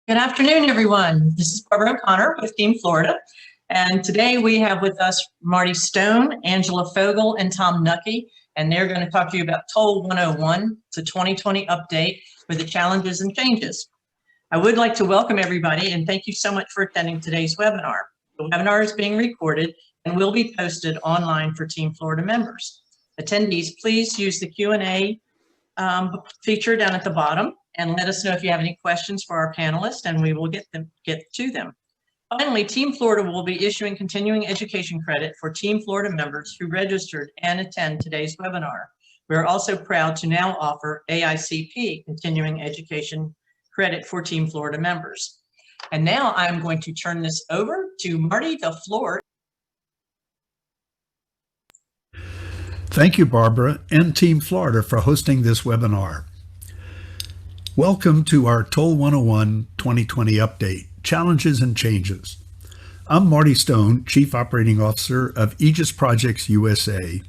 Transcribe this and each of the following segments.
Good afternoon, everyone. This is Barbara O'Connor with Team Florida. And today we have with us Marty Stone, Angela Fogel, and Tom Nucky. And they're going to talk to you about Toll 101. It's a 2020 update with the challenges and changes. I would like to welcome everybody and thank you so much for attending today's webinar. The webinar is being recorded and will be posted online for Team Florida members. Attendees, please use the Q&A feature down at the bottom and let us know if you have any questions for our panelists, and we will get to them. Finally, Team Florida will be issuing continuing education credit for Team Florida members who registered and attend today's webinar. We are also proud to now offer AICP continuing education credit for Team Florida members. And now I'm going to turn this over to Marty. The floor. Thank you, Barbara and Team Florida for hosting this webinar. Welcome to our Toll 101 2020 update, Challenges and Changes. I'm Marty Stone, Chief Operating Officer of Aegis Projects USA,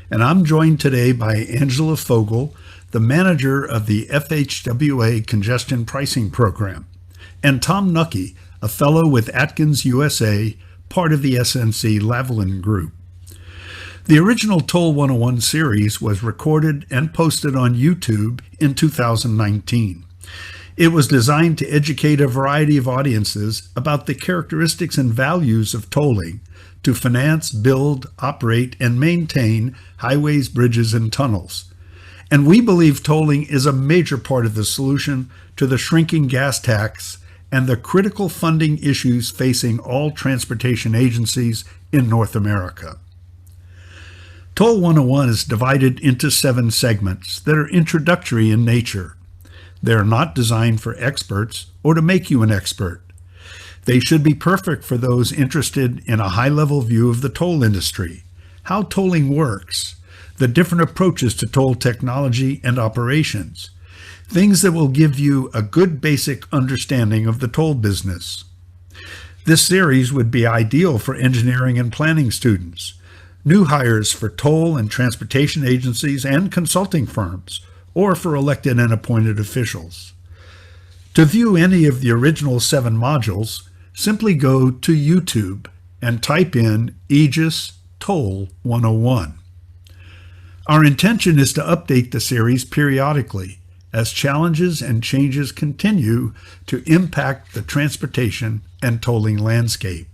and I'm joined today by Angela Fogel, the manager of the FHWA Congestion Pricing Program, and Tom Nucky, a fellow with Atkins USA, part of the SNC Lavalin Group. The original Toll 101 series was recorded and posted on YouTube in 2019. It was designed to educate a variety of audiences about the characteristics and values of tolling to finance, build, operate, and maintain highways, bridges, and tunnels. And we believe tolling is a major part of the solution to the shrinking gas tax and the critical funding issues facing all transportation agencies in North America. Toll 101 is divided into 7 segments that are introductory in nature. They are not designed for experts or to make you an expert. They should be perfect for those interested in a high-level view of the toll industry, how tolling works, the different approaches to toll technology and operations, things that will give you a good basic understanding of the toll business. This series would be ideal for engineering and planning students, new hires for toll and transportation agencies and consulting firms, or for elected and appointed officials. To view any of the original 7 modules, simply go to YouTube and type in Aegis Toll 101. Our intention is to update the series periodically as challenges and changes continue to impact the transportation and tolling landscape.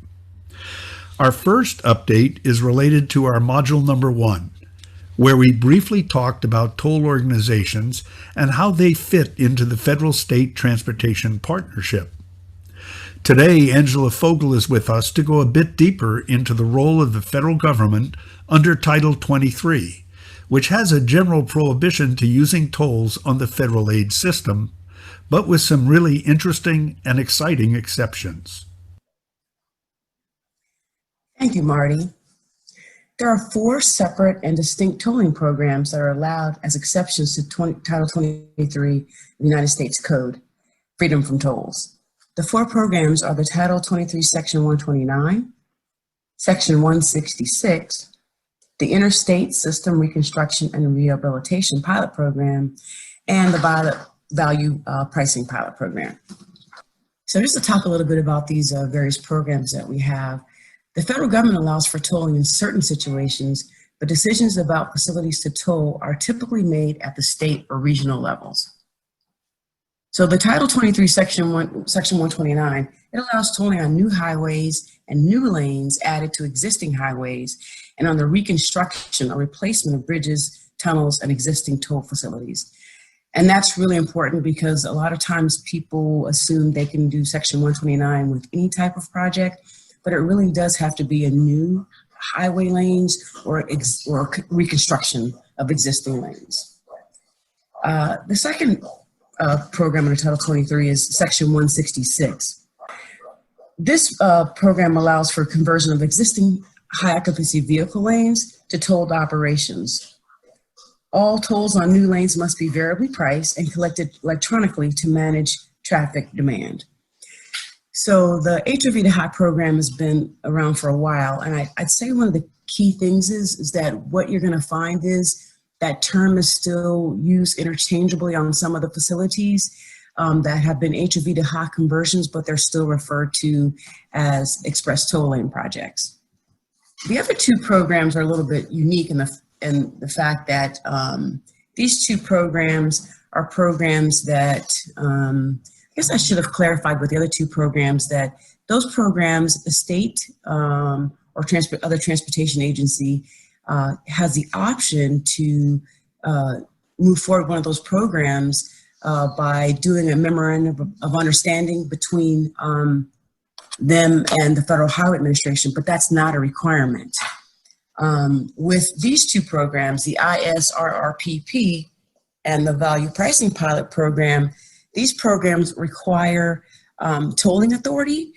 Our first update is related to our module number 1, where we briefly talked about toll organizations and how they fit into the federal-state transportation partnership. Today, Angela Fogel is with us to go a bit deeper into the role of the federal government under Title 23, which has a general prohibition to using tolls on the federal aid system, but with some really interesting and exciting exceptions. Thank you, Marty. There are 4 separate and distinct tolling programs that are allowed as exceptions to Title 23 of the United States Code, Freedom from Tolls. The 4 programs are the Title 23 Section 129, Section 166, the Interstate System Reconstruction and Rehabilitation Pilot Program, and the Value Pricing Pilot Program. So just to talk a little bit about these various programs that we have. The federal government allows for tolling in certain situations, but decisions about facilities to toll are typically made at the state or regional levels. So the Title 23 Section 129, it allows tolling on new highways and new lanes added to existing highways and on the reconstruction or replacement of bridges, tunnels, and existing toll facilities. And that's really important because a lot of times people assume they can do Section 129 with any type of project, but it really does have to be a new highway lanes or reconstruction of existing lanes. The second program under Title 23 is Section 166. This program allows for conversion of existing high occupancy vehicle lanes to tolled operations. All tolls on new lanes must be variably priced and collected electronically to manage traffic demand. So the HOV to High program has been around for a while, and I'd say one of the key things is that what you're going to find is that term is still used interchangeably on some of the facilities. that have been HOV to HOT conversions, but they're still referred to as express toll lane projects. The other two programs are a little bit unique in the fact that these two programs are programs that, I guess I should have clarified with the other two programs that those programs, the state or other transportation agency has the option to move forward one of those programs by doing a memorandum of understanding between them and the Federal Highway Administration, but that's not a requirement. With these two programs, the ISRRPP and the Value Pricing Pilot Program, these programs require tolling authority,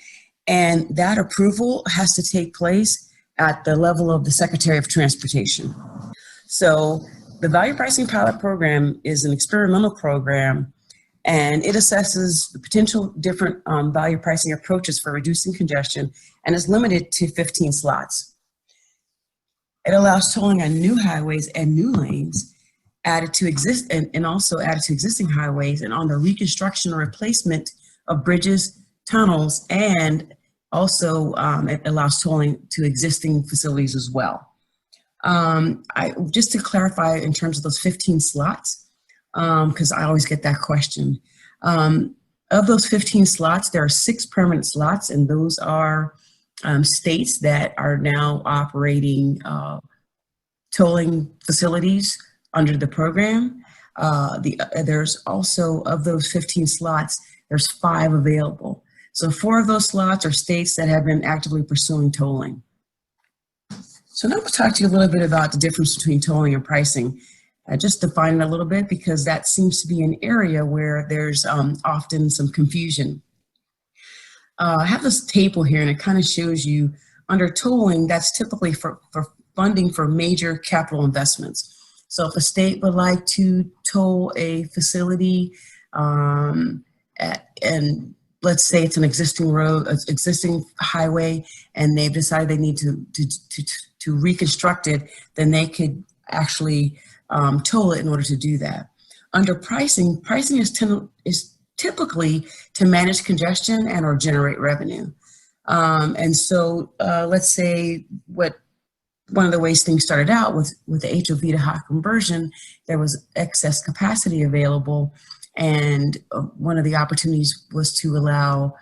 and that approval has to take place at the level of the Secretary of Transportation. So the Value Pricing Pilot Program is an experimental program, and it assesses the potential different value pricing approaches for reducing congestion and is limited to 15 slots. It allows tolling on new highways and new lanes added to and also added to existing highways, and on the reconstruction or replacement of bridges, tunnels, and also it allows tolling to existing facilities as well. Just to clarify in terms of those 15 slots, because I always get that question. Of those 15 slots, there are 6 permanent slots, and those are states that are now operating tolling facilities under the program. There's also, of those 15 slots, there's 5 available. So 4 of those slots are states that have been actively pursuing tolling. So now we'll talk to you a little bit about the difference between tolling and pricing. Just define it a little bit, because that seems to be an area where there's often some confusion. I have this table here, and it kind of shows you under tolling, that's typically for funding for major capital investments. So if a state would like to toll a facility, and let's say it's an existing road, existing highway, and they've decided they need to reconstruct it, then they could actually toll it in order to do that. Under pricing, pricing is typically to manage congestion and or generate revenue. And so let's say one of the ways things started out with the HOV to HOT conversion, there was excess capacity available, and one of the opportunities was to allow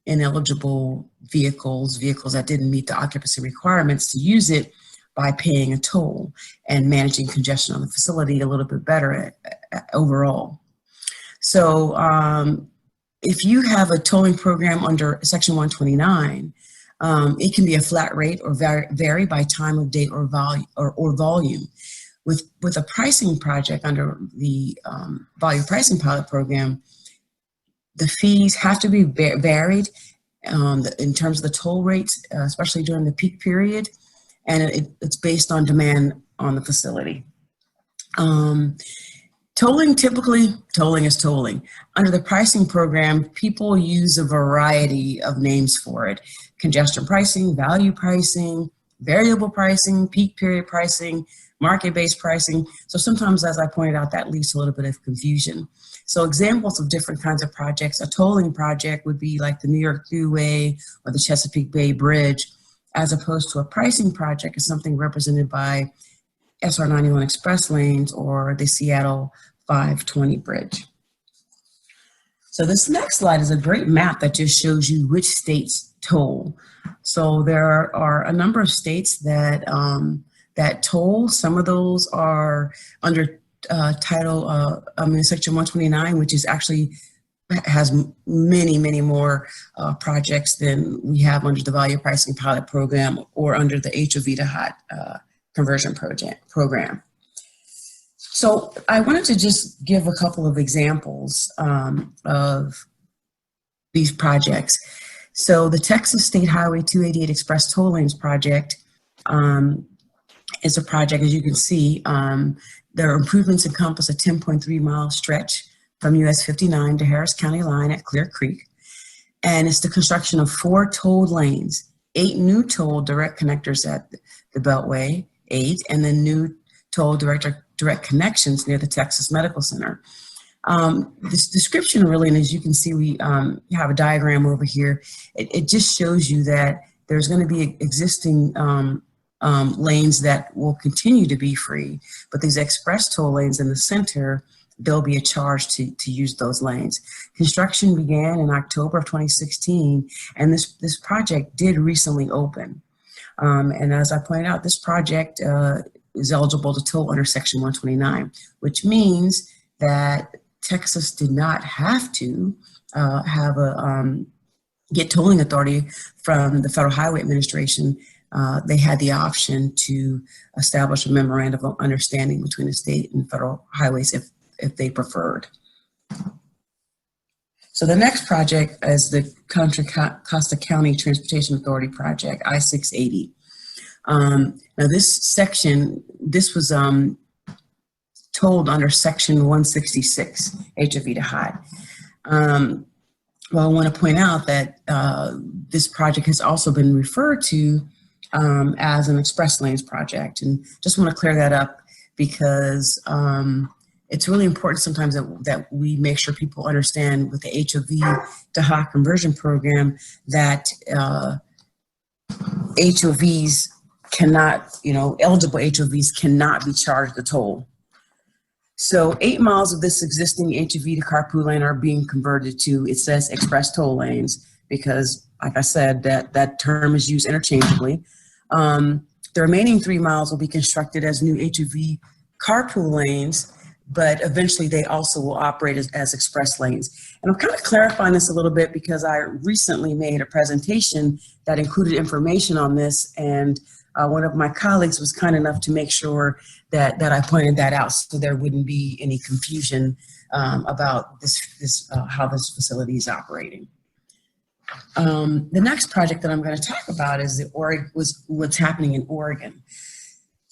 ineligible vehicles that didn't meet the occupancy requirements, to use it by paying a toll and managing congestion on the facility a little bit better overall. So if you have a tolling program under Section 129, it can be a flat rate or vary by time of day or volume. With a pricing project under the Value Pricing Pilot Program, the fees have to be varied in terms of the toll rates, especially during the peak period, and it's based on demand on the facility. Tolling is tolling. Under the pricing program, people use a variety of names for it: congestion pricing, value pricing, variable pricing, peak period pricing, market-based pricing. So sometimes, as I pointed out, that leads to a little bit of confusion. So examples of different kinds of projects: a tolling project would be like the New York Thruway or the Chesapeake Bay Bridge, as opposed to a pricing project is something represented by SR 91 Express Lanes or the Seattle 520 Bridge. So this next slide is a great map that just shows you which states toll. So there are a number of states that that toll. Some of those are under Section 129, which is actually has many more projects than we have under the Value Pricing Pilot Program or under the HOV to HOT conversion program. So I wanted to just give a couple of examples of these projects. So the Texas State Highway 288 Express Toll Lanes project is a project, as you can see. Their improvements encompass a 10.3 mile stretch from US 59 to Harris County line at Clear Creek. And it's the construction of 4 tolled lanes, 8 new toll direct connectors at the Beltway, 8, and then new toll direct connections near the Texas Medical Center. This description really, and as you can see, we have a diagram over here. It just shows you that there's going to be existing lanes that will continue to be free, but these express toll lanes in the center, there'll be a charge to use those lanes. Construction began in October of 2016, and this project did recently open. And as I pointed out, this project is eligible to toll under Section 129, which means that Texas did not have to get tolling authority from the Federal Highway Administration. They had the option to establish a memorandum of understanding between the state and federal highways if they preferred. So the next project is the Contra Costa County Transportation Authority project, I-680. Now this section, this was tolled under Section 166, HOV to HOT. Well, I want to point out that this project has also been referred to as an express lanes project, and just want to clear that up because it's really important sometimes that we make sure people understand with the HOV to HOT conversion program that HOVs cannot, eligible HOVs cannot be charged the toll. So 8 miles of this existing HOV to carpool lane are being converted to, it says express toll lanes, because like I said, that term is used interchangeably. The remaining 3 miles will be constructed as new HOV carpool lanes, but eventually they also will operate as express lanes. And I'm kind of clarifying this a little bit because I recently made a presentation that included information on this, and one of my colleagues was kind enough to make sure that I pointed that out so there wouldn't be any confusion about how this facility is operating. The next project that I'm going to talk about is what's happening in Oregon.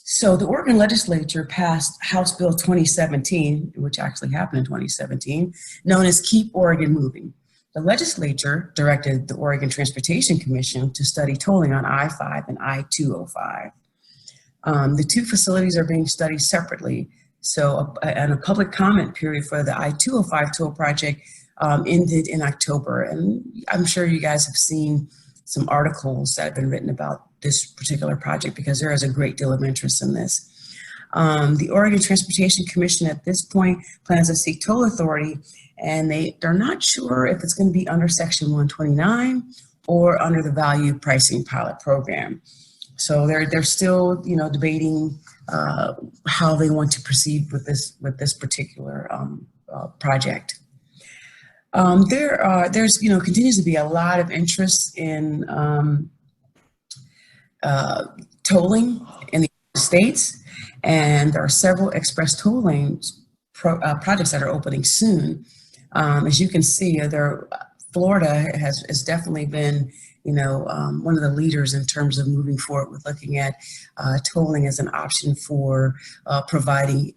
So the Oregon legislature passed House Bill 2017, which actually happened in 2017, known as Keep Oregon Moving. The legislature directed the Oregon Transportation Commission to study tolling on I-5 and I-205. The two facilities are being studied separately. So and a public comment period for the I-205 toll project ended in October. And I'm sure you guys have seen some articles that have been written about this particular project because there is a great deal of interest in this. The Oregon Transportation Commission at this point plans to seek toll authority, and they're not sure if it's going to be under Section 129 or under the value pricing pilot program. So they're still, debating how they want to proceed with this particular project. There's continues to be a lot of interest in tolling in the United States, and there are several express toll lanes projects that are opening soon. As you can see, Florida has definitely been, one of the leaders in terms of moving forward with looking at tolling as an option for providing,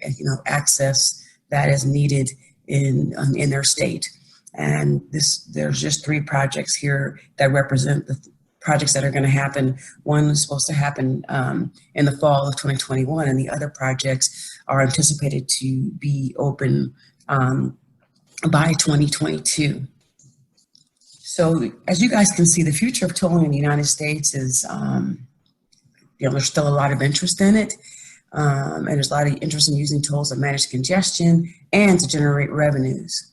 access that is needed in their state. And there's just 3 projects here that represent the projects that are going to happen. One is supposed to happen in the fall of 2021, and the other projects are anticipated to be open by 2022. So as you guys can see, the future of tolling in the United States is, there's still a lot of interest in it. And there's a lot of interest in using tolls to manage congestion and to generate revenues.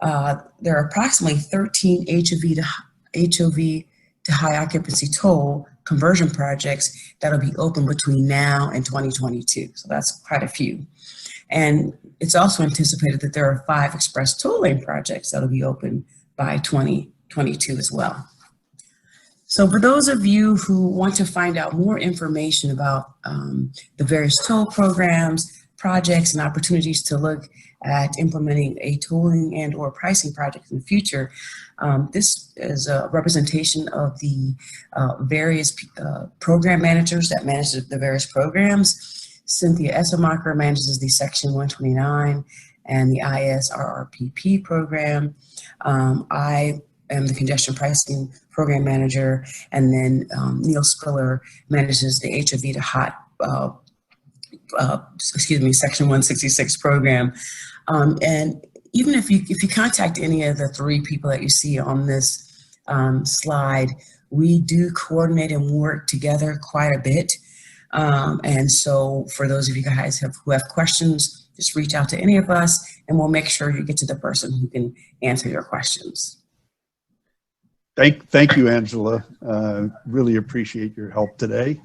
There are approximately 13 HOV to high occupancy toll conversion projects that'll be open between now and 2022. So that's quite a few. And it's also anticipated that there are 5 express toll lane projects that'll be open by 2022 as well. So for those of you who want to find out more information about the various toll programs, projects, and opportunities to look at implementing a tolling and or pricing project in the future, this is a representation of the various program managers that manage the various programs. Cynthia Essemacher manages the Section 129 and the ISRRPP program. I am the congestion pricing program manager, and then Neil Spiller manages the HOV to HOT, Section 166 program. And even if you contact any of the three people that you see on this slide, we do coordinate and work together quite a bit. And so for those of you guys who have questions, just reach out to any of us and we'll make sure you get to the person who can answer your questions. Thank you, Angela. Really appreciate your help today.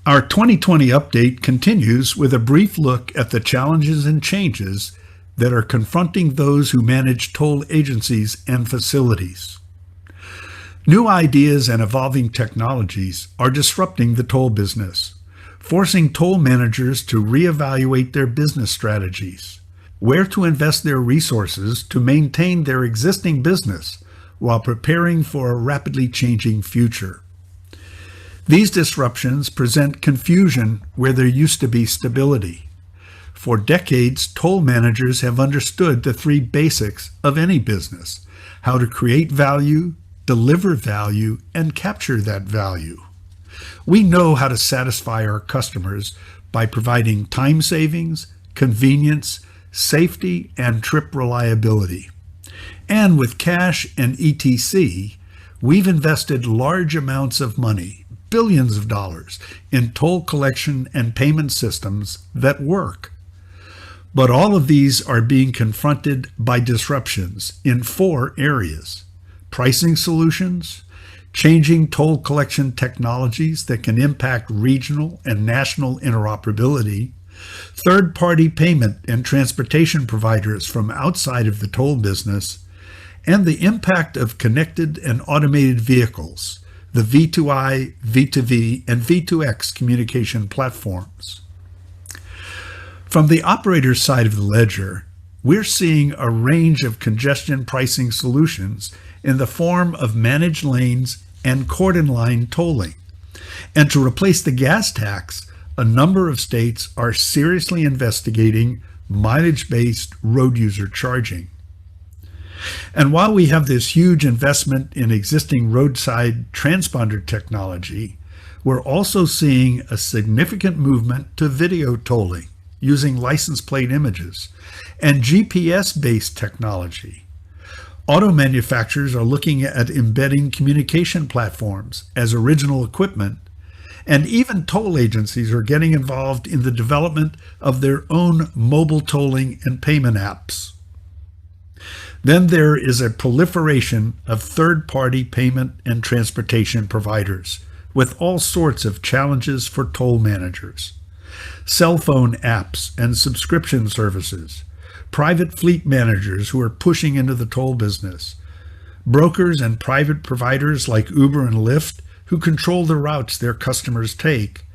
Our 2020 update continues with a brief look at the challenges and changes that are confronting those who manage toll agencies and facilities. New ideas and evolving technologies are disrupting the toll business, forcing toll managers to reevaluate their business strategies, where to invest their resources to maintain their existing business while preparing for a rapidly changing future. These disruptions present confusion where there used to be stability. For decades, toll managers have understood the three basics of any business: how to create value, deliver value, and capture that value. We know how to satisfy our customers by providing time savings, convenience, safety, and trip reliability. And with cash and ETC, we've invested large amounts of money, billions of dollars, in toll collection and payment systems that work. But all of these are being confronted by disruptions in 4 areas: pricing solutions, changing toll collection technologies that can impact regional and national interoperability, third-party payment and transportation providers from outside of the toll business, and the impact of connected and automated vehicles, the V2I, V2V, and V2X communication platforms. From the operator's side of the ledger, we're seeing a range of congestion pricing solutions in the form of managed lanes and cordon-line tolling. And to replace the gas tax, a number of states are seriously investigating mileage-based road user charging. And while we have this huge investment in existing roadside transponder technology, we're also seeing a significant movement to video tolling using license plate images and GPS-based technology. Auto manufacturers are looking at embedding communication platforms as original equipment, and even toll agencies are getting involved in the development of their own mobile tolling and payment apps. Then there is a proliferation of third-party payment and transportation providers with all sorts of challenges for toll managers. Cell phone apps and subscription services, private fleet managers who are pushing into the toll business, brokers and private providers like Uber and Lyft who control the routes their customers take,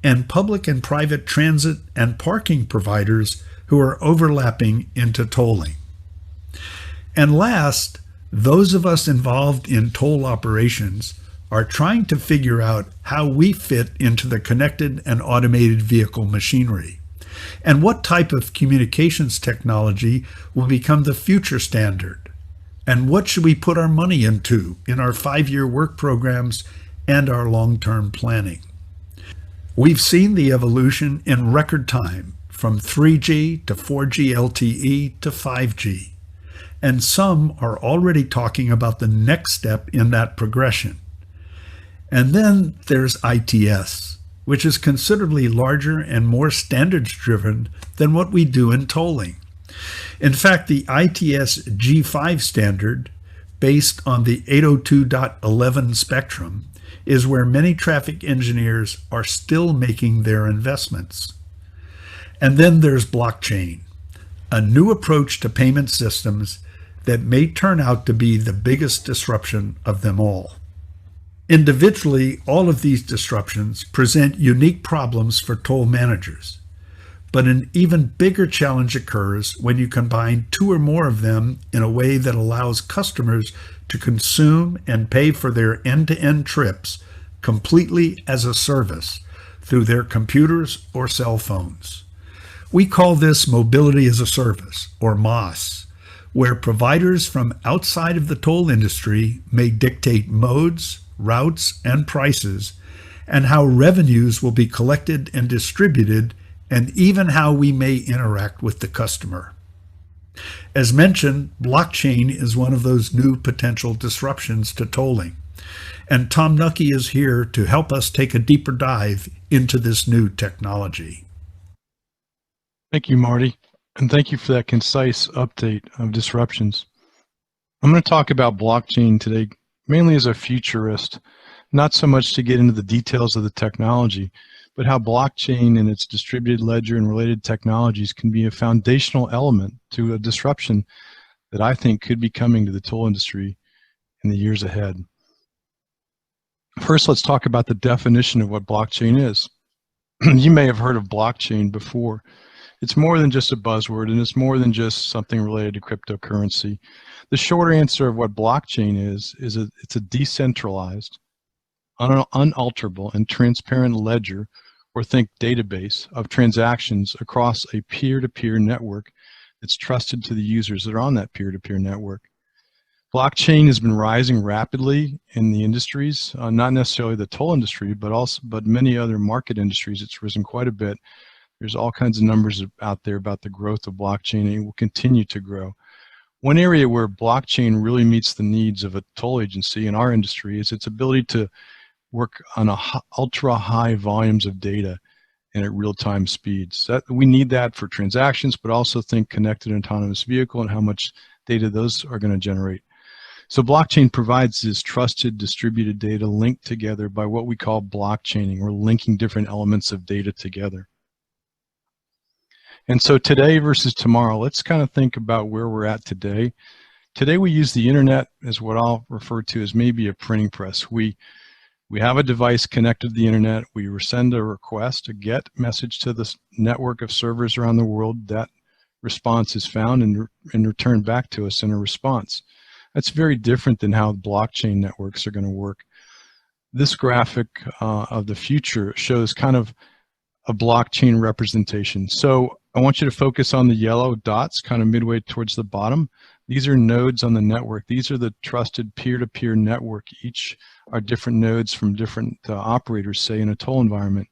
and public and private transit and parking providers who are overlapping into tolling. And last, those of us involved in toll operations are trying to figure out how we fit into the connected and automated vehicle machinery, and what type of communications technology will become the future standard, and what should we put our money into in our 5-year work programs and our long-term planning. We've seen the evolution in record time from 3G to 4G LTE to 5G, and some are already talking about the next step in that progression. And then there's ITS, which is considerably larger and more standards-driven than what we do in tolling. In fact, the ITS G5 standard, based on the 802.11 spectrum, is where many traffic engineers are still making their investments. And then there's blockchain, a new approach to payment systems that may turn out to be the biggest disruption of them all. Individually, all of these disruptions present unique problems for toll managers, but an even bigger challenge occurs when you combine 2 or more of them in a way that allows customers to consume and pay for their end-to-end trips completely as a service through their computers or cell phones. We call this Mobility as a Service, or MaaS, where providers from outside of the toll industry may dictate modes, routes, and prices, and how revenues will be collected and distributed, and even how we may interact with the customer. As mentioned, blockchain is one of those new potential disruptions to tolling. And Tom Nucky is here to help us take a deeper dive into this new technology. Thank you, Marty, and thank you for that concise update of disruptions. I'm going to talk about blockchain today mainly as a futurist, not so much to get into the details of the technology, but how blockchain and its distributed ledger and related technologies can be a foundational element to a disruption that I think could be coming to the toll industry in the years ahead. First, let's talk about the definition of what blockchain is. You may have heard of blockchain before. It's more than just a buzzword, and it's more than just something related to cryptocurrency. The short answer of what blockchain is it's a decentralized, unalterable, and transparent ledger, or think database, of transactions across a peer-to-peer network that's trusted to the users that are on that peer-to-peer network. Blockchain has been rising rapidly in the industries, not necessarily the toll industry, but many other market industries. It's risen quite a bit. There's all kinds of numbers out there about the growth of blockchain, and it will continue to grow. One area where blockchain really meets the needs of a toll agency in our industry is its ability to work on ultra high volumes of data and at real-time speeds. We need that for transactions, but also think connected autonomous vehicle and how much data those are going to generate. So blockchain provides this trusted distributed data linked together by what we call blockchaining, or linking different elements of data together. And so today versus tomorrow, let's kind of think about where we're at today. Today we use the internet as what I'll refer to as maybe a printing press. We have a device connected to the internet. We send a request, a GET message to this network of servers around the world. That response is found and returned back to us in a response. That's very different than how blockchain networks are going to work. This graphic of the future shows kind of a blockchain representation. So I want you to focus on the yellow dots kind of midway towards the bottom. These are nodes on the network. These are the trusted peer-to-peer network. Each are different nodes from different operators, say in a toll environment.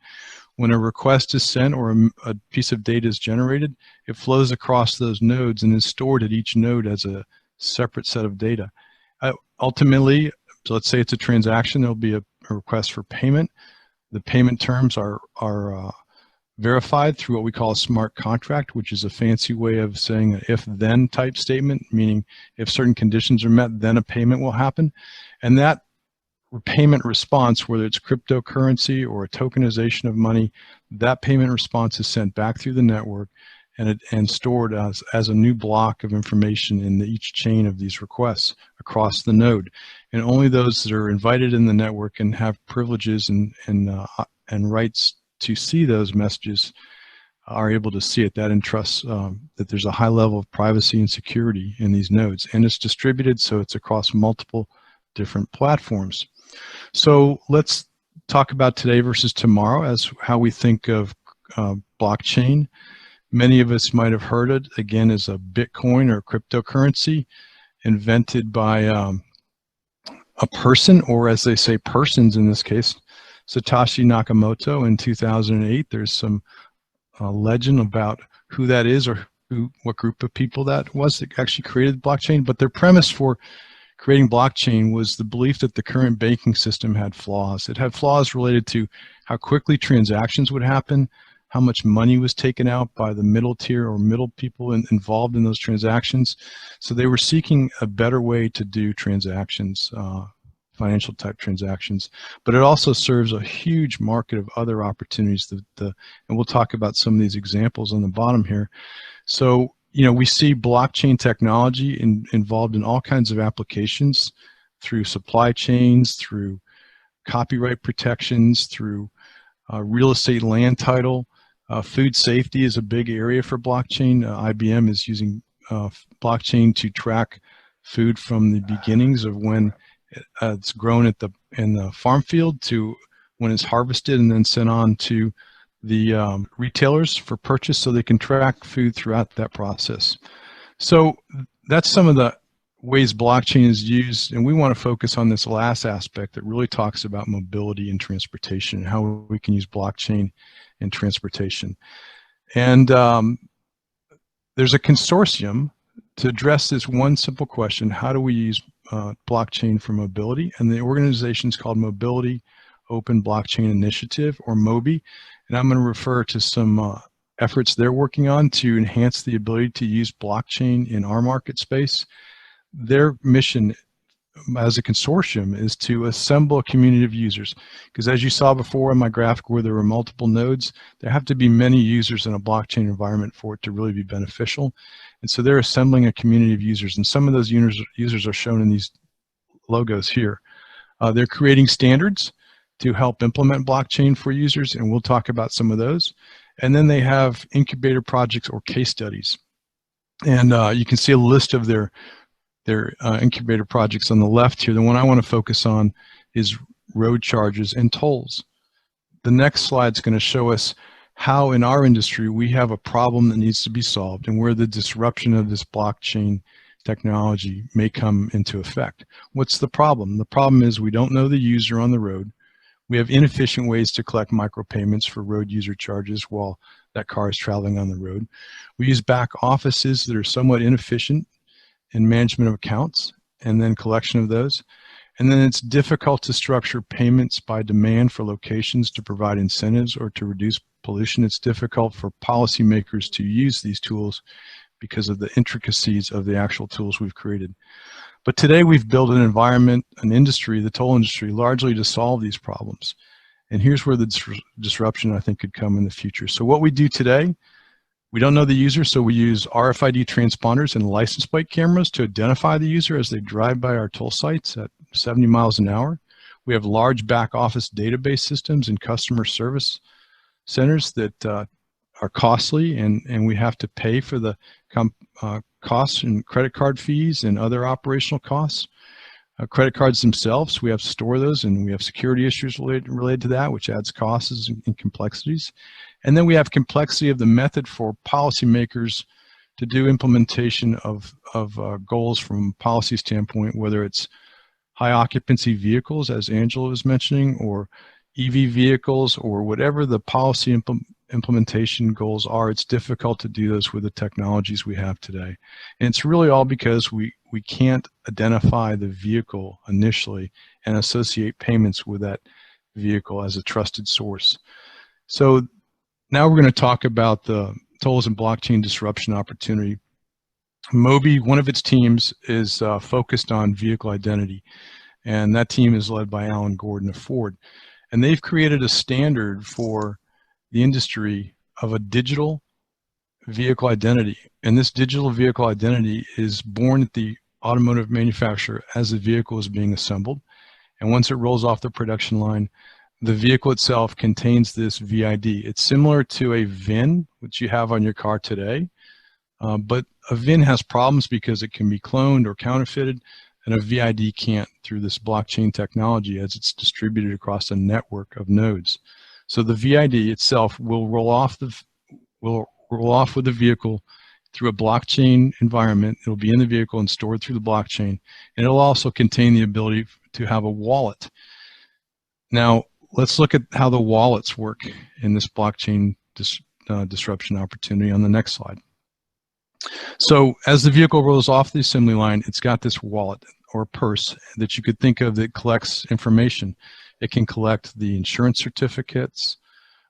When a request is sent or a piece of data is generated, it flows across those nodes and is stored at each node as a separate set of data. Ultimately, so let's say it's a transaction, there'll be a request for payment. The payment terms are verified through what we call a smart contract, which is a fancy way of saying an if-then type statement, meaning if certain conditions are met, then a payment will happen. And that payment response, whether it's cryptocurrency or a tokenization of money, that payment response is sent back through the network and stored as a new block of information in each chain of these requests across the node. And only those that are invited in the network and have privileges and rights to see those messages are able to see it. That entrusts that there's a high level of privacy and security in these nodes, and it's distributed, so it's across multiple different platforms. So let's talk about today versus tomorrow as how we think of blockchain. Many of us might have heard it, again, as a Bitcoin or cryptocurrency invented by a person, or as they say, persons in this case, Satoshi Nakamoto in 2008. There's some legend about who that is or what group of people that was that actually created blockchain. But their premise for creating blockchain was the belief that the current banking system had flaws. It had flaws related to how quickly transactions would happen, how much money was taken out by the middle tier or middle people involved in those transactions. So they were seeking a better way to do transactions, financial type transactions, but it also serves a huge market of other opportunities and we'll talk about some of these examples on the bottom here. So, you know, we see blockchain technology involved in all kinds of applications through supply chains, through copyright protections, through real estate land title. Food safety is a big area for blockchain. IBM is using blockchain to track food from the beginnings of when it's grown in the farm field to when it's harvested and then sent on to the retailers for purchase, so they can track food throughout that process. So that's some of the ways blockchain is used, and we want to focus on this last aspect that really talks about mobility and transportation and how we can use blockchain in transportation. And there's a consortium to address this one simple question, how do we use blockchain for mobility? And the organization is called Mobility Open Blockchain Initiative, or MOBI. And I'm going to refer to some efforts they're working on to enhance the ability to use blockchain in our market space. Their mission as a consortium is to assemble a community of users, because as you saw before in my graphic where there were multiple nodes, there have to be many users in a blockchain environment for it to really be beneficial. And so they're assembling a community of users, and some of those users are shown in these logos here. They're creating standards to help implement blockchain for users, and we'll talk about some of those. And then they have incubator projects or case studies. And you can see a list of their incubator projects on the left here. The one I want to focus on is road charges and tolls. The next slide is going to show us how in our industry we have a problem that needs to be solved and where the disruption of this blockchain technology may come into effect. What's the problem? The problem is we don't know the user on the road. We have inefficient ways to collect micropayments for road user charges while that car is traveling on the road. We use back offices that are somewhat inefficient in management of accounts and then collection of those. And then it's difficult to structure payments by demand for locations to provide incentives or to reduce pollution. It's difficult for policymakers to use these tools because of the intricacies of the actual tools we've created. But today we've built an environment, an industry, the toll industry, largely to solve these problems. And here's where the disruption I think could come in the future. So what we do today, we don't know the user, so we use RFID transponders and license plate cameras to identify the user as they drive by our toll sites at 70 miles an hour. We have large back office database systems and customer service centers that are costly, and we have to pay for the costs and credit card fees and other operational costs. Credit cards themselves, we have to store those, and we have security issues related to that, which adds costs and complexities. And then we have complexity of the method for policymakers to do implementation of goals from a policy standpoint, whether it's high occupancy vehicles, as Angela was mentioning, or EV vehicles, or whatever the policy implementation goals are. It's difficult to do those with the technologies we have today. And it's really all because we can't identify the vehicle initially and associate payments with that vehicle as a trusted source. So now we're going to talk about the tolls and blockchain disruption opportunity. MOBI, one of its teams, is focused on vehicle identity, and that team is led by Alan Gordon of Ford. And they've created a standard for the industry of a digital vehicle identity. And this digital vehicle identity is born at the automotive manufacturer as the vehicle is being assembled. And once it rolls off the production line, the vehicle itself contains this VID. It's similar to a VIN, which you have on your car today, but a VIN has problems because it can be cloned or counterfeited, and a VID can't through this blockchain technology as it's distributed across a network of nodes. So the VID itself will roll off with the vehicle through a blockchain environment. It'll be in the vehicle and stored through the blockchain, and it'll also contain the ability to have a wallet. Now, let's look at how the wallets work in this blockchain disruption opportunity on the next slide. So as the vehicle rolls off the assembly line, it's got this wallet or purse that you could think of that collects information. It can collect the insurance certificates,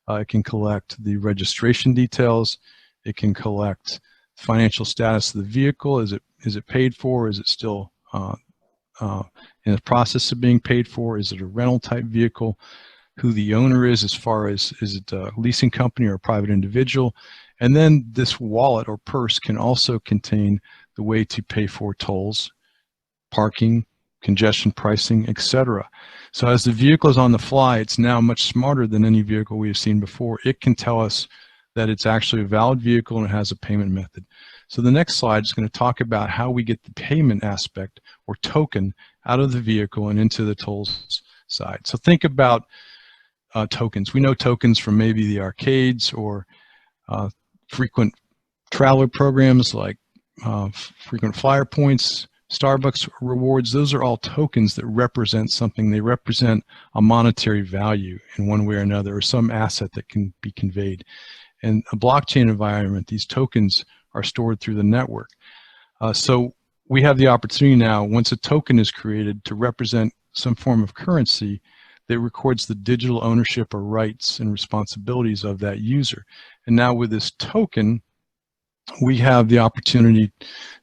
it can collect the registration details, it can collect financial status of the vehicle. Is it paid for? Is it still in the process of being paid for? Is it a rental type vehicle? Who the owner is, as far as, is it a leasing company or a private individual? And then this wallet or purse can also contain the way to pay for tolls, parking, congestion pricing, etc. So as the vehicle is on the fly, it's now much smarter than any vehicle we have seen before. It can tell us that it's actually a valid vehicle and it has a payment method. So the next slide is going to talk about how we get the payment aspect or token out of the vehicle and into the tolls side. So think about tokens. We know tokens from maybe the arcades or frequent traveler programs like frequent flyer points, Starbucks rewards. Those are all tokens that represent something. They represent a monetary value in one way or another, or some asset that can be conveyed. In a blockchain environment, these tokens are stored through the network. So we have the opportunity now, once a token is created, to represent some form of currency that records the digital ownership or rights and responsibilities of that user. And now with this token, we have the opportunity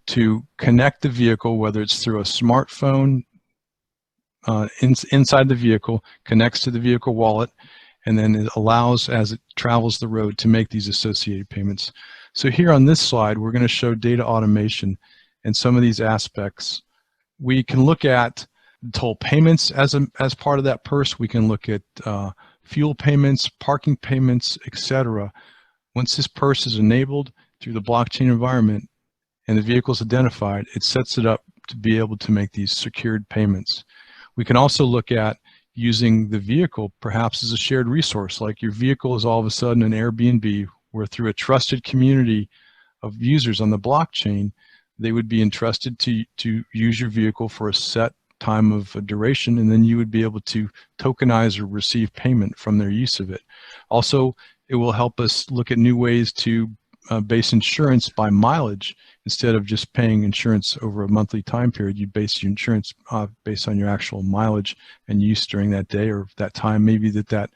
to connect the vehicle, whether it's through a smartphone inside the vehicle, connects to the vehicle wallet, and then it allows, as it travels the road, to make these associated payments. So here on this slide, we're going to show data automation and some of these aspects. We can look at toll payments as part of that purse. We can look at fuel payments, parking payments, etc. Once this purse is enabled through the blockchain environment and the vehicle is identified, it sets it up to be able to make these secured payments. We can also look at using the vehicle perhaps as a shared resource, like your vehicle is all of a sudden an Airbnb, where through a trusted community of users on the blockchain, they would be entrusted to use your vehicle for a set time of duration, and then you would be able to tokenize or receive payment from their use of it. Also, it will help us look at new ways to base insurance by mileage. Instead of just paying insurance over a monthly time period, you base your insurance based on your actual mileage and use during that day or that time, maybe that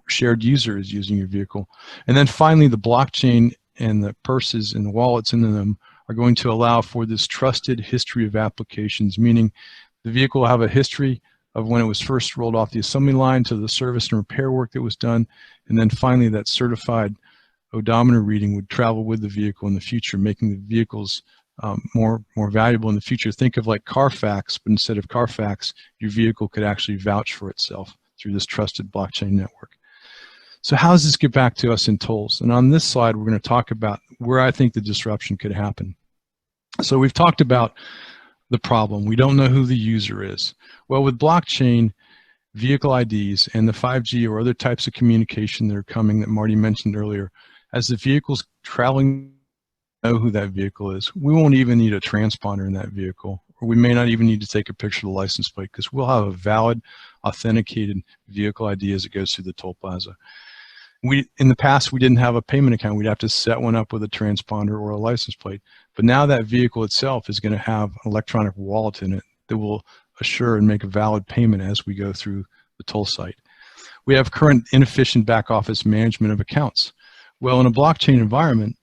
shared user is using your vehicle. And then finally, the blockchain and the purses and the wallets in them are going to allow for this trusted history of applications, meaning the vehicle will have a history of when it was first rolled off the assembly line to the service and repair work that was done, and then finally that certified odometer reading would travel with the vehicle in the future, making the vehicles more valuable in the future. Think of like Carfax, but instead of Carfax, your vehicle could actually vouch for itself through this trusted blockchain network. So how does this get back to us in tolls? And on this slide, we're going to talk about where I think the disruption could happen. So we've talked about the problem. We don't know who the user is. Well, with blockchain, vehicle IDs, and the 5G or other types of communication that are coming that Marty mentioned earlier, as the vehicle's traveling, know who that vehicle is. We won't even need a transponder in that vehicle, or we may not even need to take a picture of the license plate, because we'll have a valid, authenticated vehicle ID as it goes through the toll plaza. In the past, we didn't have a payment account. We'd have to set one up with a transponder or a license plate. But now that vehicle itself is going to have an electronic wallet in it that will assure and make a valid payment as we go through the toll site. We have current inefficient back office management of accounts. Well, in a blockchain environment,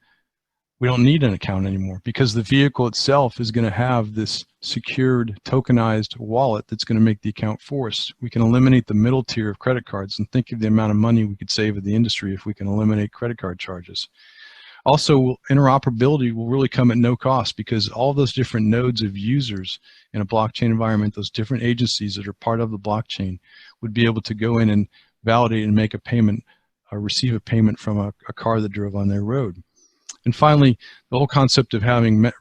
we don't need an account anymore, because the vehicle itself is going to have this secured tokenized wallet that's going to make the account for us. We can eliminate the middle tier of credit cards, and think of the amount of money we could save in the industry if we can eliminate credit card charges. Also, interoperability will really come at no cost, because all those different nodes of users in a blockchain environment, those different agencies that are part of the blockchain, would be able to go in and validate and make a payment or receive a payment from a car that drove on their road. And finally, the whole concept of having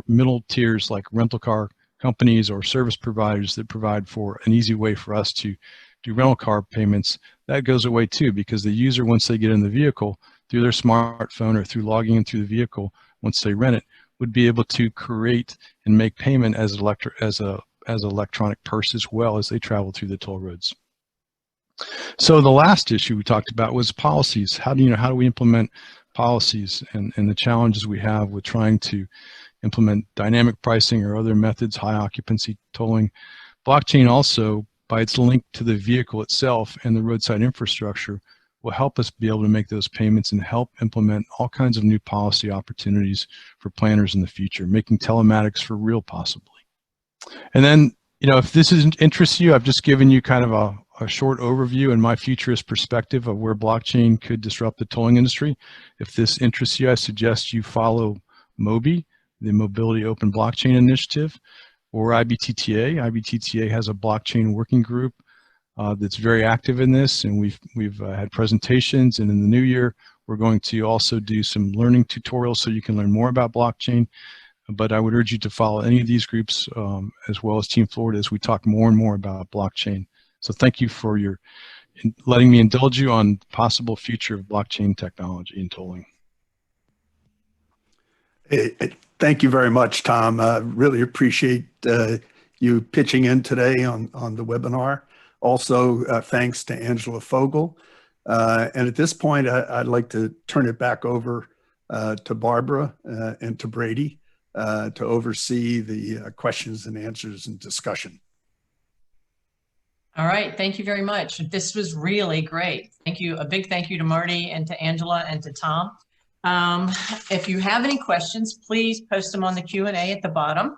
middle tiers like rental car companies or service providers that provide for an easy way for us to do rental car payments, that goes away too, because the user, once they get in the vehicle, through their smartphone or through logging in through the vehicle, once they rent it, would be able to create and make payment as electronic purse as well as they travel through the toll roads. So the last issue we talked about was policies. How do we implement policies and the challenges we have with trying to implement dynamic pricing or other methods, high occupancy tolling. Blockchain also, by its link to the vehicle itself and the roadside infrastructure, will help us be able to make those payments and help implement all kinds of new policy opportunities for planners in the future, making telematics for real possibly. And then, if this interests you, I've just given you kind of a short overview and my futurist perspective of where blockchain could disrupt the tolling industry. If this interests you, I suggest you follow MOBI, the Mobility Open Blockchain Initiative, or IBTTA. IBTTA has a blockchain working group that's very active in this, and we've had presentations, and in the new year we're going to also do some learning tutorials so you can learn more about blockchain. But I would urge you to follow any of these groups as well as Team Florida as we talk more and more about blockchain. So thank you for letting me indulge you on the possible future of blockchain technology and tolling. Thank you very much, Tom. Really appreciate you pitching in today on the webinar. Also, thanks to Angela Fogel. And at this point, I'd like to turn it back over to Barbara and to Brady to oversee the questions and answers and discussion. All right, thank you very much. This was really great. Thank you. A big thank you to Marty and to Angela and to Tom. If you have any questions, please post them on the Q&A at the bottom.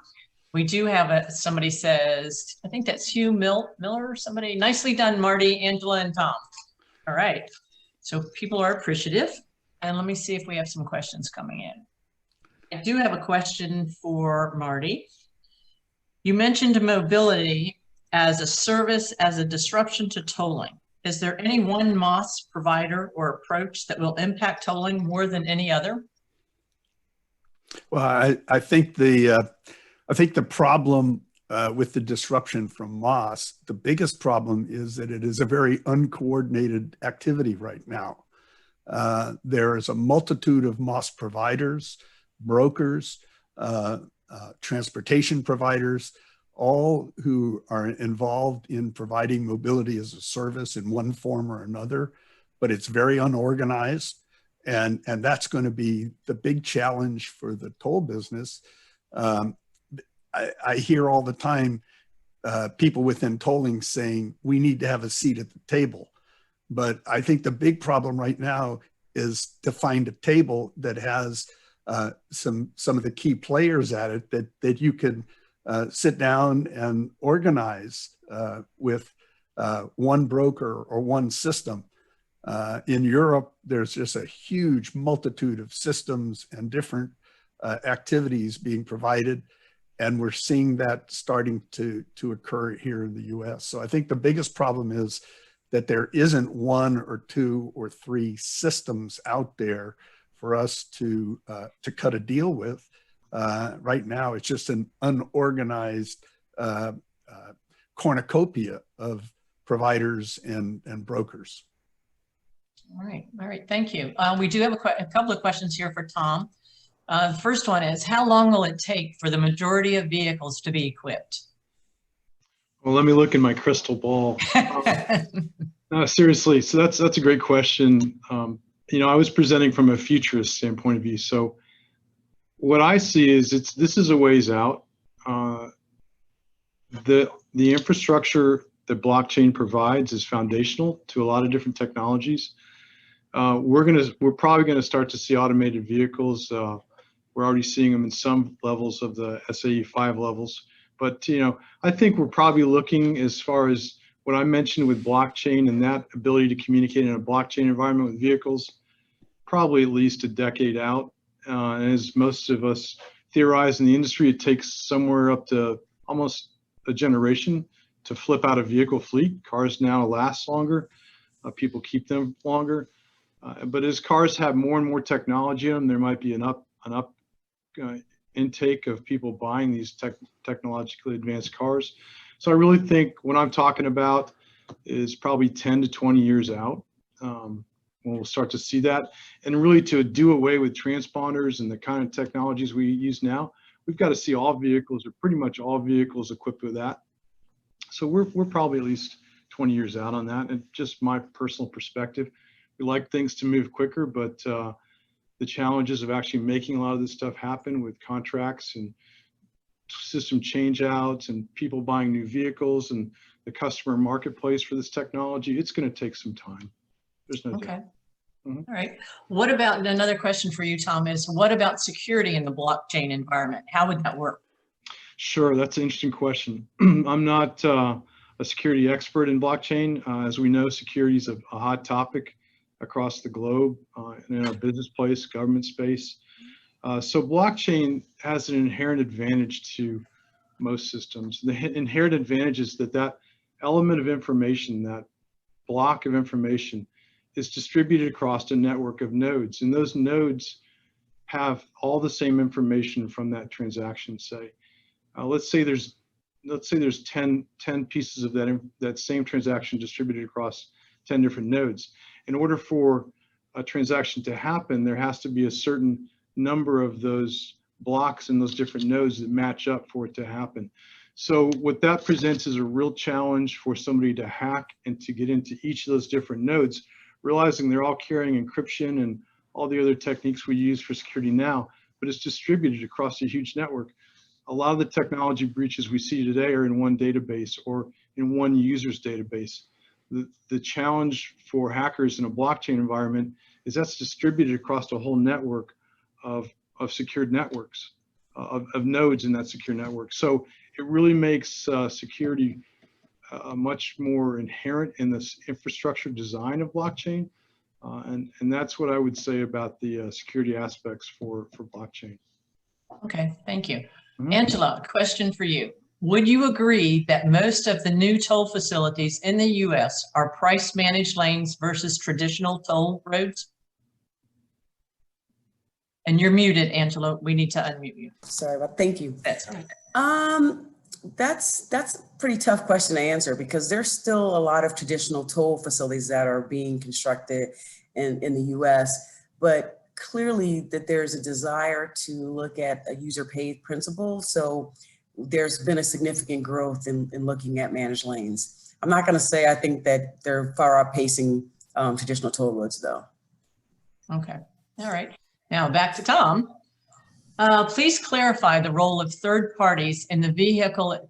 We do have somebody says, I think that's Hugh Miller or somebody. Nicely done, Marty, Angela, and Tom. All right, so people are appreciative. And let me see if we have some questions coming in. I do have a question for Marty. You mentioned mobility as a service, as a disruption to tolling. Is there any one MOS provider or approach that will impact tolling more than any other? Well, I think the problem with the disruption from MOS, the biggest problem is that it is a very uncoordinated activity right now. There is a multitude of MOS providers, brokers, transportation providers, all who are involved in providing mobility as a service in one form or another, but it's very unorganized. And that's going to be the big challenge for the toll business. I hear all the time people within tolling saying, we need to have a seat at the table. But I think the big problem right now is to find a table that has some of the key players at it that you can sit down and organize with one broker or one system. In Europe, there's just a huge multitude of systems and different activities being provided. And we're seeing that starting to occur here in the US. So I think the biggest problem is that there isn't one or two or three systems out there for us to cut a deal with. Right now, it's just an unorganized cornucopia of providers and brokers. All right, thank you. We do have a couple of questions here for Tom. The first one is, how long will it take for the majority of vehicles to be equipped? Well, let me look in my crystal ball. No, seriously, so that's a great question. You know, I was presenting from a futurist standpoint of view. So what I see is this is a ways out. The infrastructure that blockchain provides is foundational to a lot of different technologies. We're probably gonna start to see automated vehicles. We're already seeing them in some levels of the SAE 5 levels. But you know, I think we're probably looking, as far as what I mentioned with blockchain and that ability to communicate in a blockchain environment with vehicles, probably at least a decade out. And as most of us theorize in the industry, it takes somewhere up to almost a generation to flip out a vehicle fleet. Cars now last longer. People keep them longer. But as cars have more and more technology in them, there might be an intake of people buying these technologically advanced cars. So I really think what I'm talking about is probably 10 to 20 years out when we'll start to see that. And really, to do away with transponders and the kind of technologies we use now, we've got to see all vehicles, or pretty much all vehicles, equipped with that. So we're probably at least 20 years out on that. And just my personal perspective, we like things to move quicker, but the challenges of actually making a lot of this stuff happen with contracts and system change outs and people buying new vehicles and the customer marketplace for this technology, it's going to take some time. There's no doubt. All right. What about, another question for you, Tom, is what about security in the blockchain environment? How would that work? Sure, that's an interesting question. I'm not a security expert in blockchain. As we know, security is a hot topic across the globe and in our business place, government space. So blockchain has an inherent advantage to most systems. The inherent advantage is that element of information, that block of information, is distributed across a network of nodes. And those nodes have all the same information from that transaction, say. Let's say there's 10 pieces of that same transaction distributed across 10 different nodes. In order for a transaction to happen, there has to be a certain number of those blocks and those different nodes that match up for it to happen. So what that presents is a real challenge for somebody to hack and to get into each of those different nodes, realizing they're all carrying encryption and all the other techniques we use for security now, but it's distributed across a huge network. A lot of the technology breaches we see today are in one database or in one user's database. The challenge for hackers in a blockchain environment is that's distributed across a whole network of secured networks, of nodes in that secure network. So it really makes security much more inherent in this infrastructure design of blockchain. And that's what I would say about the security aspects for blockchain. Okay, thank you. Mhm. Angela, a question for you. Would you agree that most of the new toll facilities in the US are price managed lanes versus traditional toll roads? And you're muted, Angela. We need to unmute you. Sorry about, thank you. That's all right. That's a pretty tough question to answer because there's still a lot of traditional toll facilities that are being constructed in the US, but clearly that there's a desire to look at a user paid principle. So there's been a significant growth in looking at managed lanes. I'm not gonna say I think that they're far outpacing traditional toll roads though. Okay, all right. Now back to Tom. Please clarify the role of third parties in the vehicle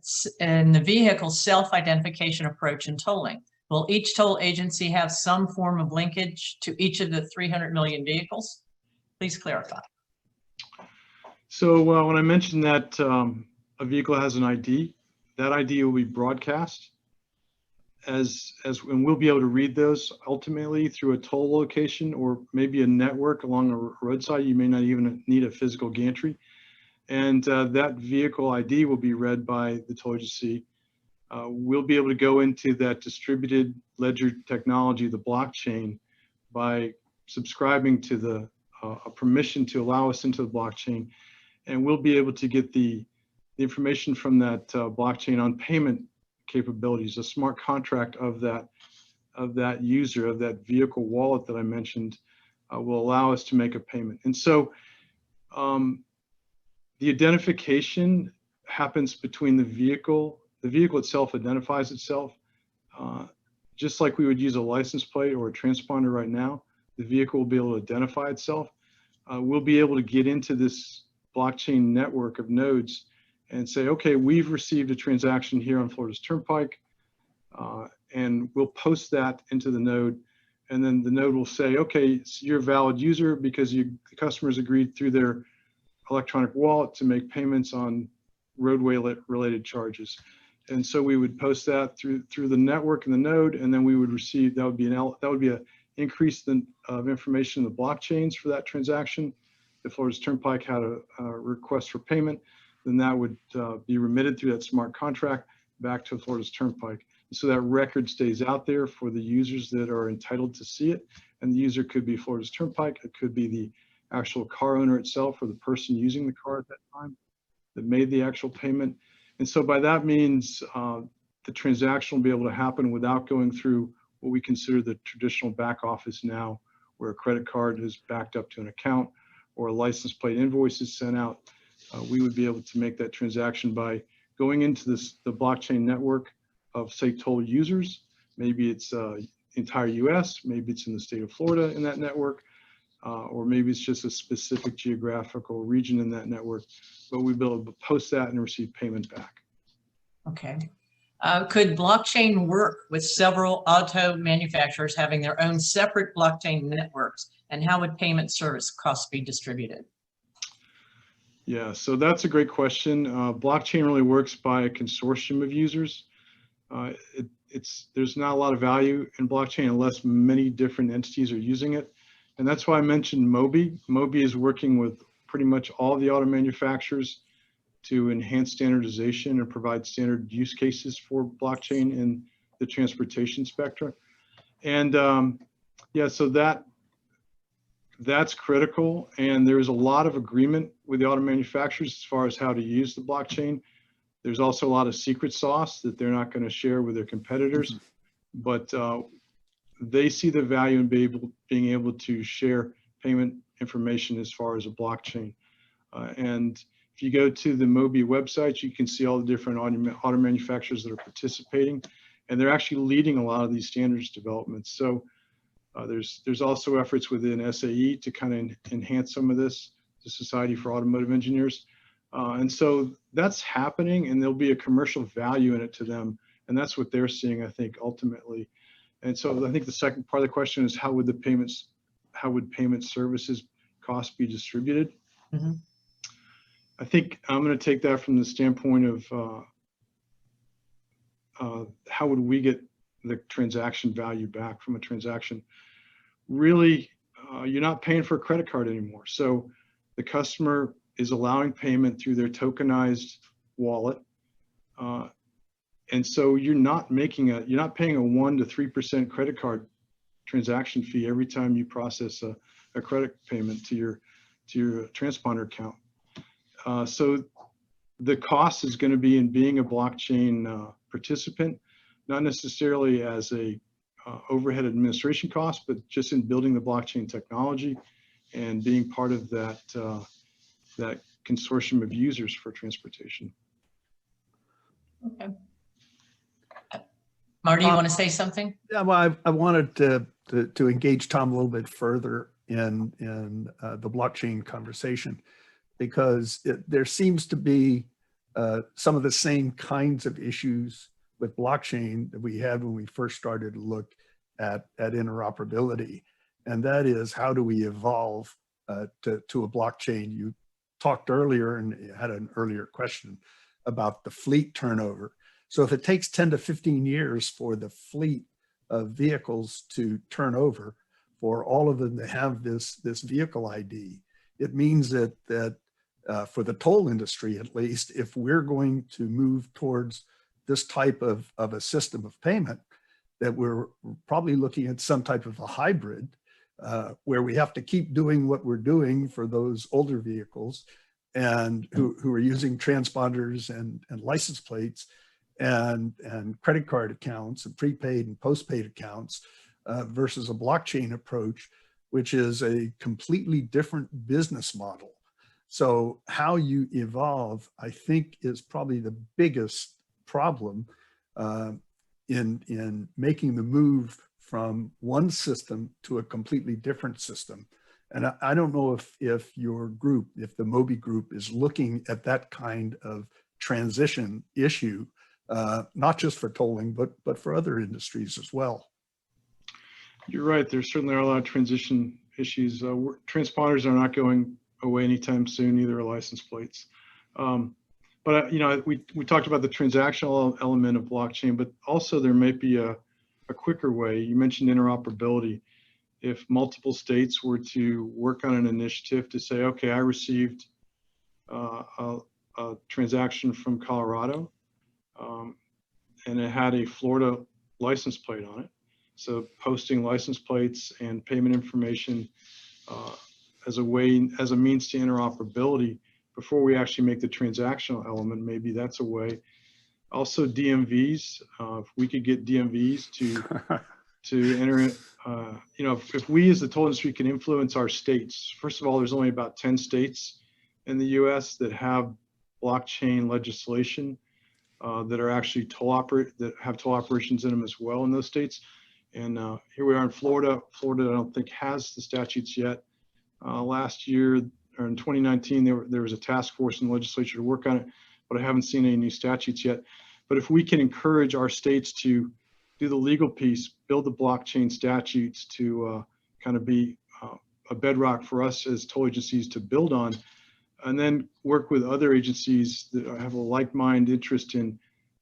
self-identification approach in tolling. Will each toll agency have some form of linkage to each of the 300 million vehicles? Please clarify. So when I mentioned that a vehicle has an ID, that ID will be broadcast and we'll be able to read those ultimately through a toll location or maybe a network along a roadside. You may not even need a physical gantry. And that vehicle ID will be read by the toll agency. We'll be able to go into that distributed ledger technology, the blockchain, by subscribing to a permission to allow us into the blockchain. And we'll be able to get the information from that blockchain on payment capabilities, a smart contract of that user, of that vehicle wallet that I mentioned, will allow us to make a payment. And so the identification happens between the vehicle itself identifies itself, just like we would use a license plate or a transponder right now. The vehicle will be able to identify itself. We'll be able to get into this blockchain network of nodes and say, okay, we've received a transaction here on Florida's Turnpike, and we'll post that into the node. And then the node will say, okay, so you're a valid user because the customers agreed through their electronic wallet to make payments on roadway related charges. And so we would post that through the network and the node, and then we would receive, that would be an increase of information in the blockchains for that transaction. If Florida's Turnpike had a request for payment, then that would be remitted through that smart contract back to Florida's Turnpike. So that record stays out there for the users that are entitled to see it. And the user could be Florida's Turnpike, it could be the actual car owner itself or the person using the car at that time that made the actual payment. And so by that means, the transaction will be able to happen without going through what we consider the traditional back office now, where a credit card is backed up to an account or a license plate invoice is sent out. We would be able to make that transaction by going into the blockchain network of, say, toll users. Maybe it's entire US, maybe it's in the state of Florida in that network, or maybe it's just a specific geographical region in that network, but we'd be able to post that and receive payment back. Okay. Could blockchain work with several auto manufacturers having their own separate blockchain networks? And how would payment service costs be distributed? Yeah, so that's a great question. Blockchain really works by a consortium of users. There's not a lot of value in blockchain unless many different entities are using it. And that's why I mentioned Mobi. Mobi is working with pretty much all the auto manufacturers to enhance standardization and provide standard use cases for blockchain in the transportation spectrum. And yeah, so that's critical. And there's a lot of agreement with the auto manufacturers as far as how to use the blockchain. There's also a lot of secret sauce that they're not going to share with their competitors, but they see the value in being able to share payment information as far as a blockchain. And if you go to the Mobi website, you can see all the different auto manufacturers that are participating, and they're actually leading a lot of these standards developments. So there's also efforts within SAE to kind of enhance some of this the Society for Automotive Engineers. And so that's happening, and there'll be a commercial value in it to them. And that's what they're seeing, I think, ultimately. And so I think the second part of the question is how would payment services costs be distributed? Mm-hmm. I think I'm going to take that from the standpoint of how would we get the transaction value back from a transaction? Really, you're not paying for a credit card anymore. So the customer is allowing payment through their tokenized wallet. And so you're not paying a 1% to 3% credit card transaction fee every time you process a credit payment to your transponder account. So the cost is going to be in being a blockchain participant, not necessarily as a overhead administration cost, but just in building the blockchain technology and being part of that that consortium of users for transportation. Okay. Marty, you want to say something? Yeah, well, I wanted to engage Tom a little bit further in the blockchain conversation, because there seems to be some of the same kinds of issues with blockchain that we had when we first started to look at interoperability. And that is, how do we evolve to a blockchain? You talked earlier and you had an earlier question about the fleet turnover. So if it takes 10 to 15 years for the fleet of vehicles to turn over, for all of them to have this vehicle ID, it means that for the toll industry, at least, if we're going to move towards this type of a system of payment, that we're probably looking at some type of a hybrid where we have to keep doing what we're doing for those older vehicles and who are using transponders and license plates and credit card accounts and prepaid and postpaid accounts versus a blockchain approach, which is a completely different business model. So how you evolve, I think, is probably the biggest problem in making the move from one system to a completely different system. And I don't know if your group, if the Moby group is looking at that kind of transition issue, not just for tolling, but for other industries as well. You're right. There certainly are a lot of transition issues. Transponders are not going away anytime soon, neither are license plates. But we talked about the transactional element of blockchain, but also there might be a quicker way. You mentioned interoperability. If multiple states were to work on an initiative to say, okay, I received a transaction from Colorado, and it had a Florida license plate on it. So posting license plates and payment information as a means to interoperability before we actually make the transactional element, maybe that's a way. Also DMVs, if we could get DMVs to enter it, if we as the toll industry can influence our states. First of all, there's only about 10 states in the US that have blockchain legislation that are actually that have toll operations in them as well in those states. And here we are in Florida. Florida, I don't think, has the statutes yet. Last year, or in 2019, there was a task force in the legislature to work on it, but I haven't seen any new statutes yet. But if we can encourage our states to do the legal piece, build the blockchain statutes to kind of be a bedrock for us as toll agencies to build on, and then work with other agencies that have a like-minded interest in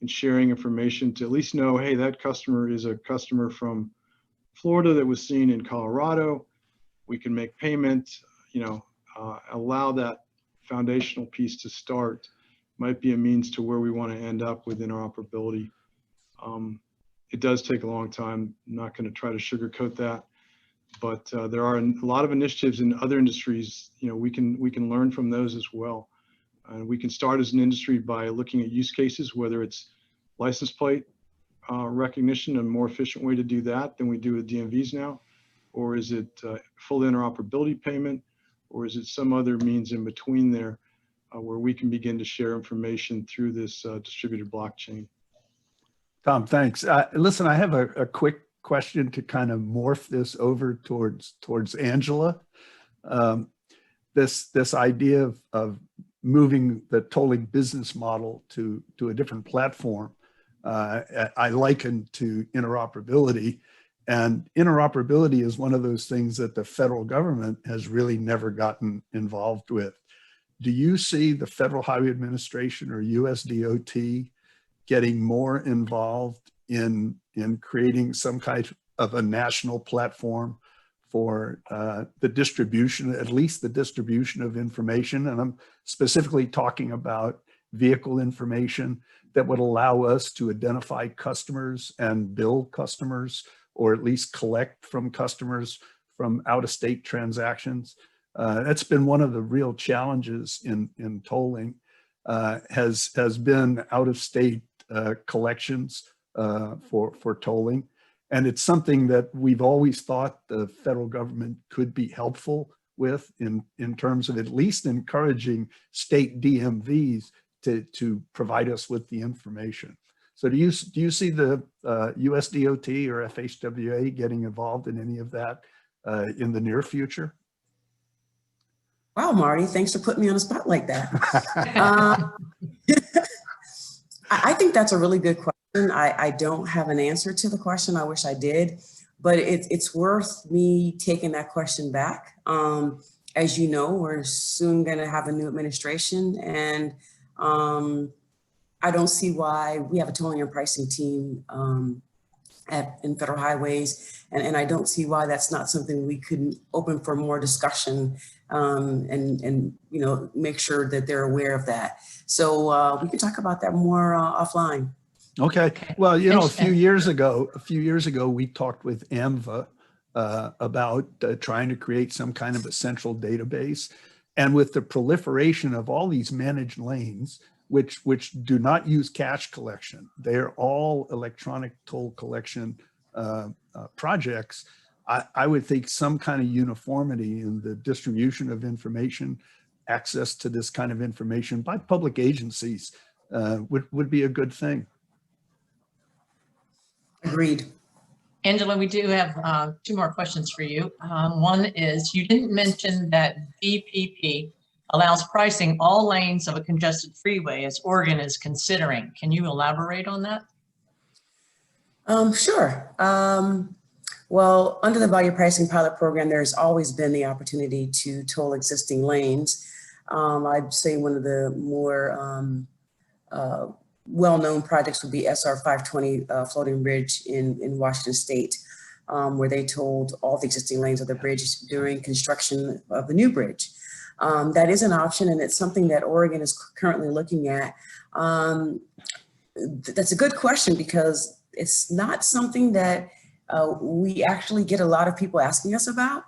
sharing information to at least know, hey, that customer is a customer from Florida that was seen in Colorado. We can make payment, allow that foundational piece to start. Might be a means to where we want to end up with interoperability. It does take a long time. I'm not going to try to sugarcoat that, but there are a lot of initiatives in other industries. We can learn from those as well. And we can start as an industry by looking at use cases, whether it's license plate recognition, a more efficient way to do that than we do with DMVs now, or is it full interoperability payment, or is it some other means in between there where we can begin to share information through this distributed blockchain. Tom, thanks. Listen, I have a quick question to kind of morph this over towards Angela. this idea of moving the tolling business model to a different platform, I liken to interoperability. And interoperability is one of those things that the federal government has really never gotten involved with. Do you see the Federal Highway Administration or USDOT getting more involved in creating some kind of a national platform for the distribution, at least the distribution of information? And I'm specifically talking about vehicle information that would allow us to identify customers and bill customers, or at least collect from customers from out-of-state transactions. That's been one of the real challenges in tolling, has been out-of-state collections for tolling. And it's something that we've always thought the federal government could be helpful with in terms of at least encouraging state DMVs to provide us with the information. So do you see the USDOT or FHWA getting involved in any of that in the near future? Wow, Marty, thanks for putting me on a spot like that. I think that's a really good question. I don't have an answer to the question. I wish I did, but it's worth me taking that question back. As you know, we're soon going to have a new administration, and I don't see why we have a tolling and pricing team in Federal Highways, and I don't see why that's not something we could open for more discussion and make sure that they're aware of that. So we can talk about that more offline. Okay. Well, a few years ago, we talked with AMVA about trying to create some kind of a central database. And with the proliferation of all these managed lanes, which do not use cash collection, they're all electronic toll collection projects, I would think some kind of uniformity in the distribution of information, access to this kind of information by public agencies would be a good thing. Agreed. Angela, we do have 2 more questions for you. One is, you didn't mention that VPP allows pricing all lanes of a congested freeway as Oregon is considering. Can you elaborate on that? Sure. Well, under the value pricing pilot program, there's always been the opportunity to toll existing lanes. I'd say one of the more well-known projects would be SR 520 Floating Bridge in Washington State, where they tolled all the existing lanes of the bridge during construction of the new bridge. That is an option, and it's something that Oregon is currently looking at. That's a good question, because it's not something that we actually get a lot of people asking us about.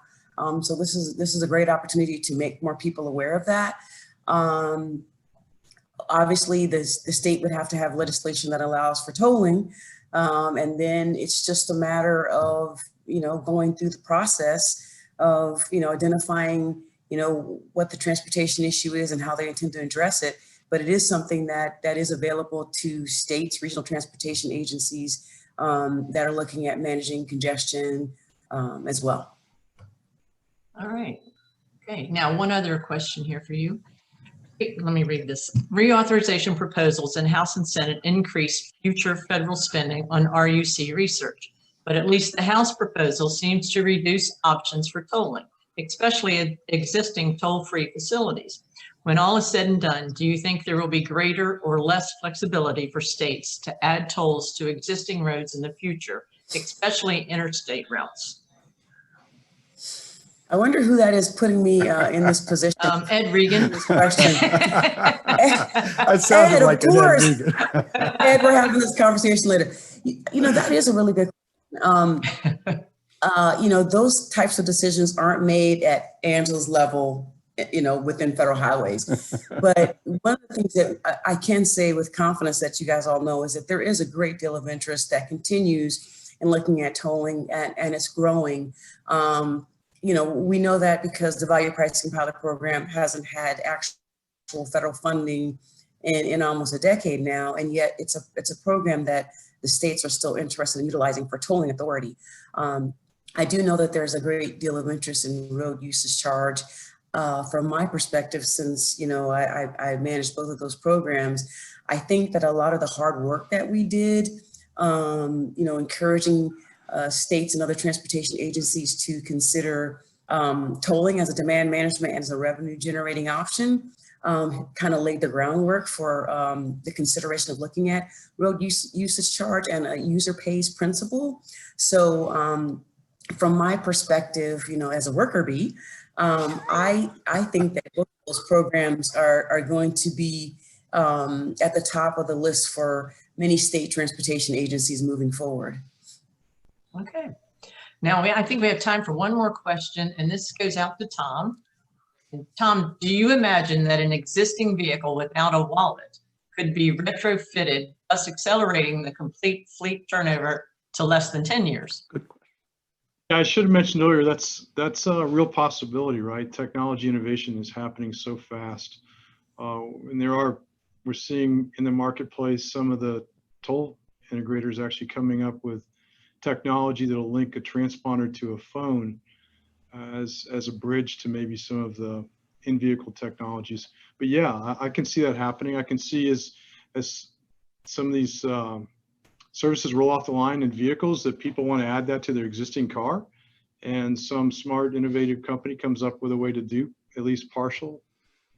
So this is a great opportunity to make more people aware of that. Obviously, the state would have to have legislation that allows for tolling, and then it's just a matter of going through the process of identifying what the transportation issue is and how they intend to address it. But it is something that is available to states, regional transportation agencies that are looking at managing congestion as well. All right. Okay. Now, one other question here for you. Let me read this. Reauthorization proposals in House and Senate increase future federal spending on RUC research, but at least the House proposal seems to reduce options for tolling, especially at existing toll-free facilities. When all is said and done, do you think there will be greater or less flexibility for states to add tolls to existing roads in the future, especially interstate routes? I wonder who that is putting me in this position. Ed Regan. This question. That sounded like an Ed Regan. Ed, we're having this conversation later. That is a really good question. Those types of decisions aren't made at Angela's level, within Federal Highways. But one of the things that I can say with confidence that you guys all know is that there is a great deal of interest that continues in looking at tolling, and it's growing. We know that because the value pricing pilot program hasn't had actual federal funding in almost a decade now, and yet it's a program that the states are still interested in utilizing for tolling authority. I do know that there's a great deal of interest in road usage charge. from my perspective, since, you know, I managed both of those programs, I think that a lot of the hard work that we did, you know, encouraging states and other transportation agencies to consider tolling as a demand management and as a revenue generating option, kind of laid the groundwork for the consideration of looking at road usage charge and a user pays principle. So from my perspective, you know, as a worker bee, I think that both of those programs are going to be at the top of the list for many state transportation agencies moving forward. Okay. Now, I think we have time for one more question, and this goes out to Tom. And Tom, do you imagine that an existing vehicle without a wallet could be retrofitted, thus accelerating the complete fleet turnover to less than 10 years? Good question. Yeah, I should have mentioned earlier, that's a real possibility, right? Technology innovation is happening so fast. And we're seeing in the marketplace some of the toll integrators actually coming up with technology that'll link a transponder to a phone as a bridge to maybe some of the in-vehicle technologies. But yeah, I can see that happening. I can see as some of these services roll off the line in vehicles that people want to add that to their existing car, and some smart, innovative company comes up with a way to do at least partial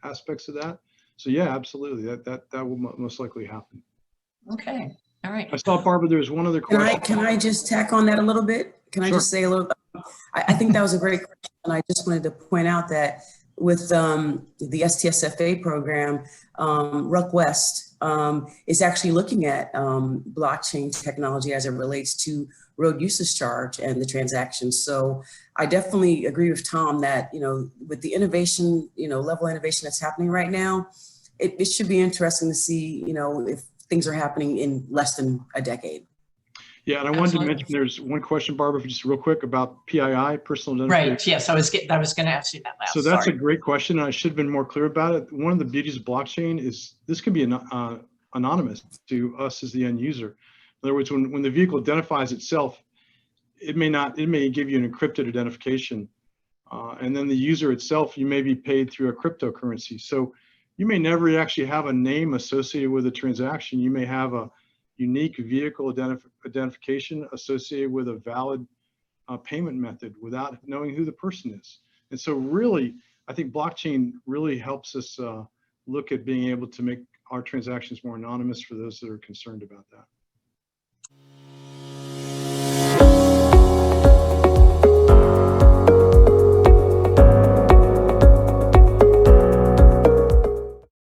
aspects of that. So yeah, absolutely, that will most likely happen. Okay. All right. I saw, Barbara, there was one other question. Can I just tack on that a little bit? Can I just say a little? I think that was a great question, and I just wanted to point out that with the STSFA program, RuckWest is actually looking at blockchain technology as it relates to road usage charge and the transactions. So I definitely agree with Tom that, you know, with the innovation, you know, level of innovation that's happening right now, it should be interesting to see, you know, if things are happening in less than a decade. Yeah, and I wanted to mention, there's one question, Barbara, just real quick about PII, personal identification. Right. Yes, I was going to ask you that last. So that's Sorry. a great question, and I should have been more clear about it. One of the beauties of blockchain is this can be anonymous to us as the end user. In other words, when the vehicle identifies itself, it may give you an encrypted identification, and then the user itself, you may be paid through a cryptocurrency. So you may never actually have a name associated with a transaction. You may have a unique vehicle identification associated with a valid payment method without knowing who the person is. And so really, I think blockchain really helps us look at being able to make our transactions more anonymous for those that are concerned about that.